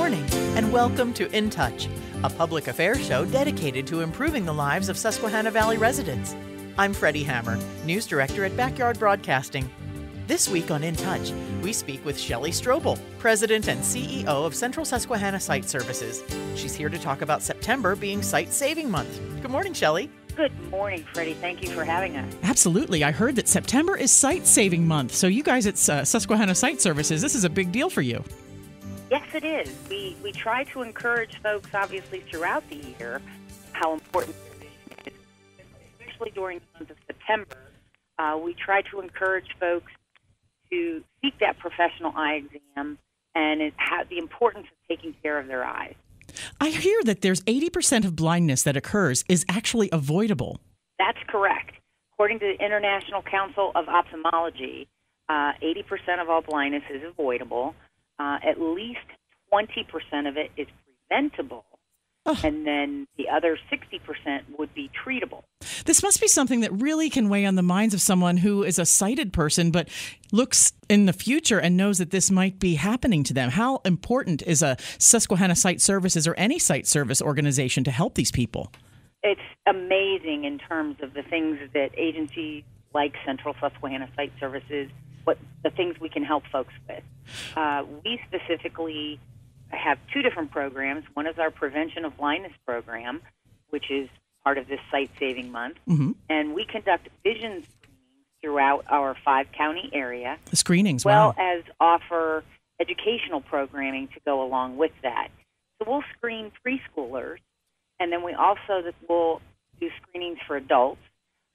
morning, and welcome to InTouch, a public affairs show dedicated to improving the lives of Susquehanna Valley residents. I'm Freddi Hammer, News Director at Backyard Broadcasting. This week on InTouch, we speak with Shelly Stroble, President and CEO of Central Susquehanna Sight Services. She's here to talk about September being Sight Saving Month. Good morning, Shelly. Good morning, Freddi. Thank you for having us. Absolutely. I heard that September is Sight Saving Month. So you guys at Susquehanna Sight Services, this is a big deal for you. Yes, it is. We try to encourage folks, obviously, throughout the year, how important their vision is, especially during the month of September. We try to encourage folks to seek that professional eye exam and have the importance of taking care of their eyes. I hear that there's 80% of blindness that occurs is actually avoidable. That's correct. According to the International Council of Ophthalmology, 80% of all blindness is avoidable. At least 20% of it is preventable. Oh. And then the other 60% would be treatable. This must be something that really can weigh on the minds of someone who is a sighted person but looks in the future and knows that this might be happening to them. How important is a Susquehanna Sight Services or any sight service organization to help these people? It's amazing in terms of the things that agencies like Central Susquehanna Sight Services, what the things we can help folks with. We specifically have two different programs. One is our Prevention of Blindness program, which is part of this Sight Saving Month. Mm-hmm. And we conduct vision screenings throughout our 5-county area. The screenings, wow. As well as offer educational programming to go along with that. So we'll screen preschoolers, and then we also will do screenings for adults.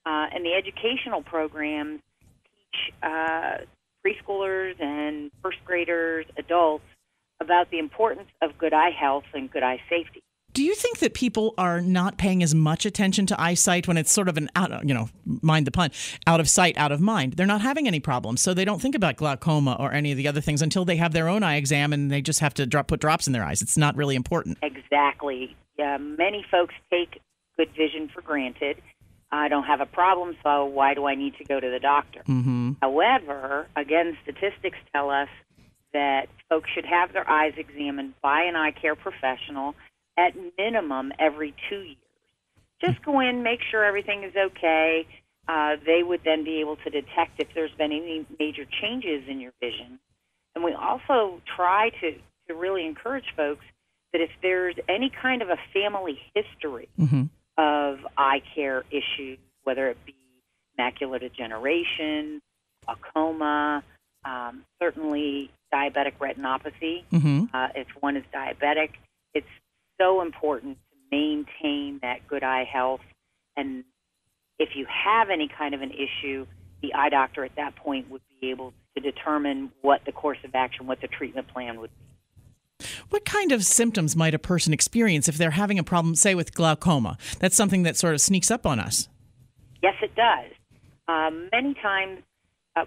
And the educational programs teach preschoolers and first graders, adults, about the importance of good eye health and good eye safety. Do you think that people are not paying as much attention to eyesight when it's sort of an mind the pun, out of sight, out of mind? They're not having any problems, so they don't think about glaucoma or any of the other things until they have their own eye exam and they just have to put drops in their eyes. It's not really important. Exactly. Many folks take good vision for granted. I don't have a problem, so why do I need to go to the doctor? Mm-hmm. However, again, statistics tell us that folks should have their eyes examined by an eye care professional at minimum every 2 years. Just go in, make sure everything is okay. They would then be able to detect if there's been any major changes in your vision. And we also try to really encourage folks that if there's any kind of a family history mm-hmm. of eye care issues, whether it be macular degeneration, glaucoma, certainly diabetic retinopathy. Mm-hmm. If one is diabetic, it's so important to maintain that good eye health. And if you have any kind of an issue, the eye doctor at that point would be able to determine what the course of action, what the treatment plan would be. What kind of symptoms might a person experience if they're having a problem, say, with glaucoma? That's something that sort of sneaks up on us. Yes, it does. Many times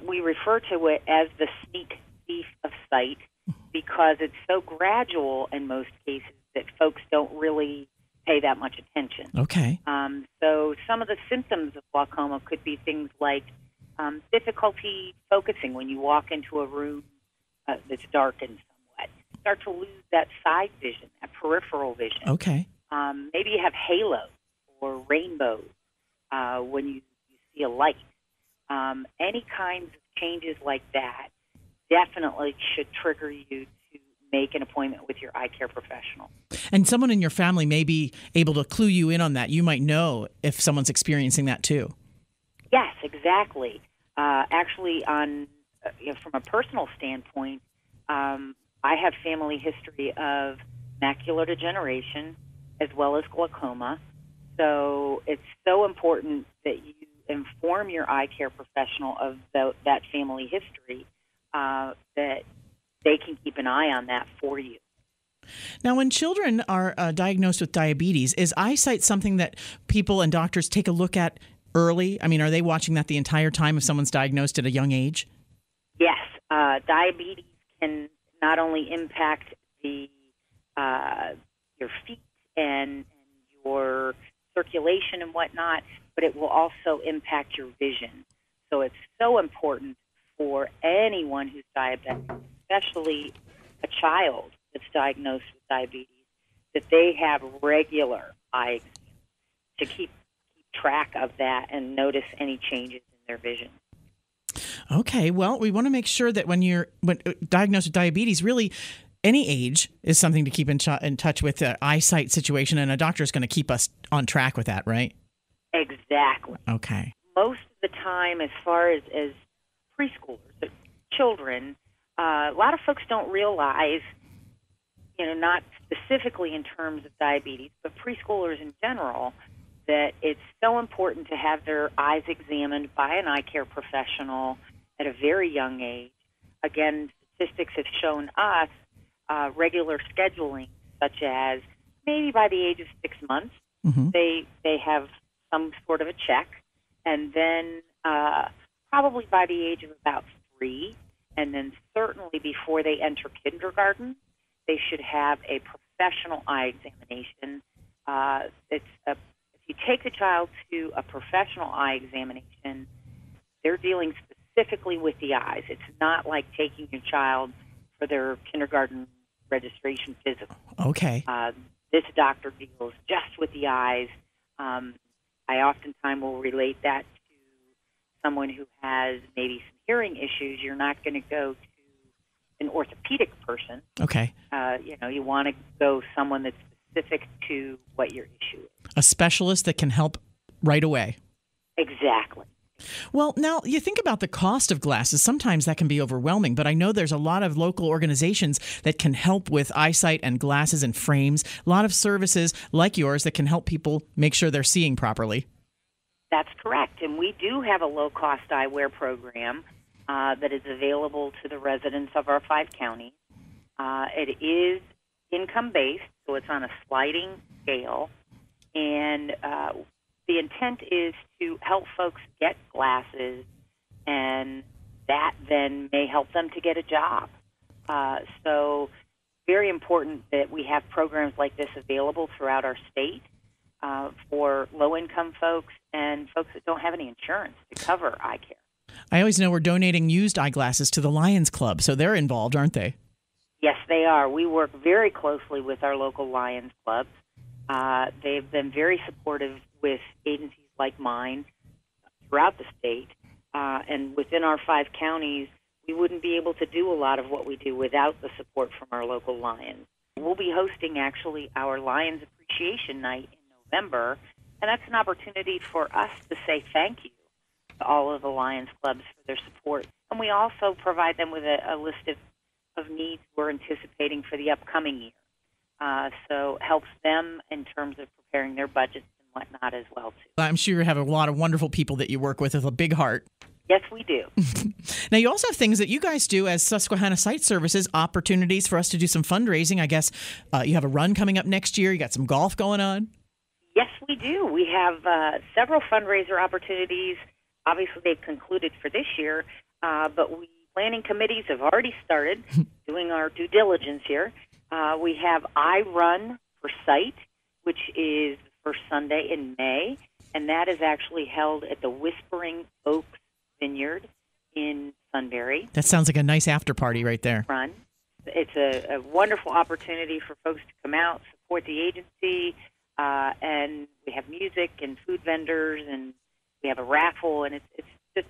we refer to it as the sneak thief of sight because it's so gradual in most cases that folks don't really pay that much attention. Okay. So some of the symptoms of glaucoma could be things like difficulty focusing when you walk into a room that's darkened somewhat. Start to lose that side vision, that peripheral vision. Okay. Maybe you have halos or rainbows when you see a light. Any kinds of changes like that definitely should trigger you to make an appointment with your eye care professional. And someone in your family may be able to clue you in on that. You might know if someone's experiencing that too. Yes, exactly. Actually, from a personal standpoint, I have family history of macular degeneration as well as glaucoma. So it's so important that you inform your eye care professional of that family history, that they can keep an eye on that for you. Now, when children are diagnosed with diabetes, is eyesight something that people and doctors take a look at early? I mean, are they watching that the entire time if someone's diagnosed at a young age? Yes. Diabetes can not only impact your feet and your circulation and whatnot, but it will also impact your vision. So it's so important for anyone who's diabetic, especially a child, that's diagnosed with diabetes, that they have regular eye exams to keep track of that and notice any changes in their vision. Okay, well, we want to make sure that when diagnosed with diabetes, really any age is something to keep in touch with the eyesight situation, and a doctor is going to keep us on track with that, right? Exactly. Okay. Most of the time, as far as preschoolers, children, a lot of folks don't realize, not specifically in terms of diabetes, but preschoolers in general, that it's so important to have their eyes examined by an eye care professional at a very young age. Again, statistics have shown us regular scheduling, such as maybe by the age of 6 months, they have some sort of a check, and then probably by the age of about 3, and then certainly before they enter kindergarten, they should have a professional eye examination. If you take the child to a professional eye examination, they're dealing specifically with the eyes. It's not like taking your child for their kindergarten registration physical. Okay. This doctor deals just with the eyes. I oftentimes will relate that to someone who has maybe some hearing issues. You're not going to go to an orthopedic person. Okay. You want to go someone that's specific to what your issue is. A specialist that can help right away. Exactly. Well, now you think about the cost of glasses. Sometimes that can be overwhelming, but I know there's a lot of local organizations that can help with eyesight and glasses and frames. A lot of services like yours that can help people make sure they're seeing properly. That's correct. And we do have a low-cost eyewear program that is available to the residents of our 5 counties. It is income-based, so it's on a sliding scale. And the intent is to help folks get glasses, and that then may help them to get a job. So very important that we have programs like this available throughout our state for low-income folks and folks that don't have any insurance to cover eye care. I always know we're donating used eyeglasses to the Lions Club, so they're involved, aren't they? Yes, they are. We work very closely with our local Lions Clubs. They've been very supportive with agencies like mine throughout the state. And within our 5 counties, we wouldn't be able to do a lot of what we do without the support from our local Lions. We'll be hosting, actually, our Lions Appreciation Night in November, and that's an opportunity for us to say thank you to all of the Lions Clubs for their support. And we also provide them with a list of needs we're anticipating for the upcoming year. So helps them in terms of preparing their budgets and whatnot as well, too. I'm sure you have a lot of wonderful people that you work with a big heart. Yes, we do. Now, you also have things that you guys do as Susquehanna Sight Services, opportunities for us to do some fundraising. I guess you have a run coming up next year. You got some golf going on. Yes, we do. We have several fundraiser opportunities. Obviously, they've concluded for this year, but planning committees have already started doing our due diligence here. We have I Run for Sight, which is the first Sunday in May, and that is actually held at the Whispering Oaks Vineyard in Sunbury. That sounds like a nice after party right there. Run. It's a wonderful opportunity for folks to come out, support the agency, and we have music and food vendors, and we have a raffle, and it's just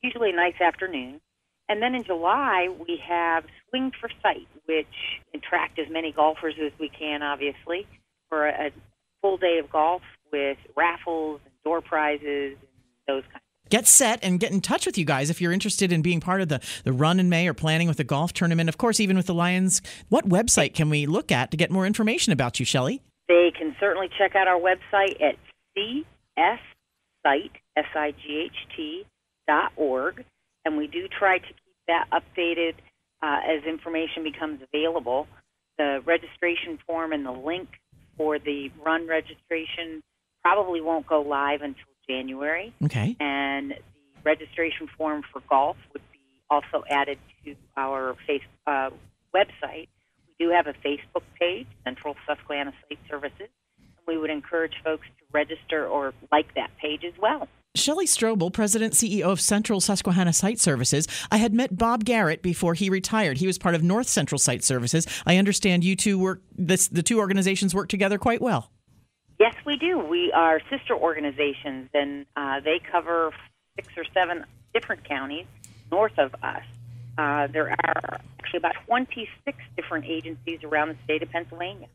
usually a nice afternoon. And then in July, we have Swing for Sight, which attract as many golfers as we can, obviously, for a full day of golf with raffles and door prizes and those kinds of things. Get set and get in touch with you guys if you're interested in being part of the run in May or planning with the golf tournament. Of course, even with the Lions, what website can we look at to get more information about you, Shelly? They can certainly check out our website at cssight, SIGHT.org, and we do try to keep that updated as information becomes available. The registration form and the link for the run registration probably won't go live until January. Okay. And the registration form for golf would be also added to our website. We do have a Facebook page, Central Susquehanna Sight Services, and we would encourage folks to register or like that page as well. Shelly Stroble, President CEO of Central Susquehanna Site Services. I had met Bob Garrett before he retired. He was part of North Central Site Services. I understand you two the two organizations work together quite well. Yes, we do. We are sister organizations, and they cover 6 or 7 different counties north of us. There are actually about 26 different agencies around the state of Pennsylvania.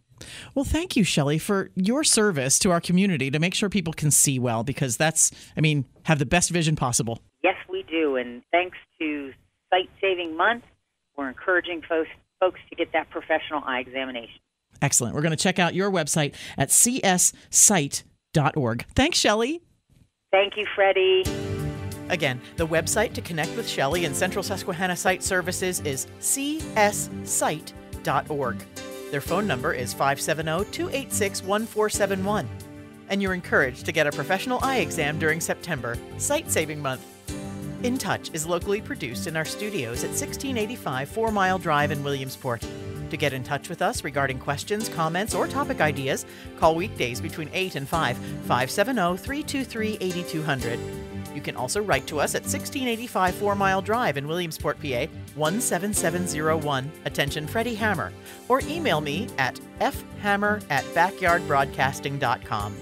Well, thank you, Shelly, for your service to our community to make sure people can see well, because have the best vision possible. Yes, we do. And thanks to Sight Saving Month, we're encouraging folks to get that professional eye examination. Excellent. We're going to check out your website at cssight.org. Thanks, Shelly. Thank you, Freddi. Again, the website to connect with Shelly and Central Susquehanna Site Services is cssight.org. Their phone number is 570-286-1471. And you're encouraged to get a professional eye exam during September, Sight Saving Month. InTouch is locally produced in our studios at 1685 4 Mile Drive in Williamsport. To get in touch with us regarding questions, comments, or topic ideas, call weekdays between 8 and 5, 570-323-8200. You can also write to us at 1685 4 Mile Drive in Williamsport, PA, 17701, attention Freddi Hammer, or email me at fhammer@backyardbroadcasting.com.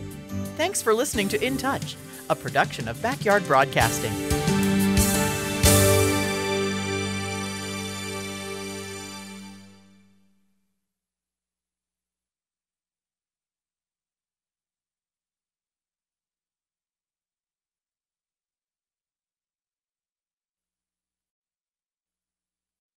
Thanks for listening to In Touch, a production of Backyard Broadcasting.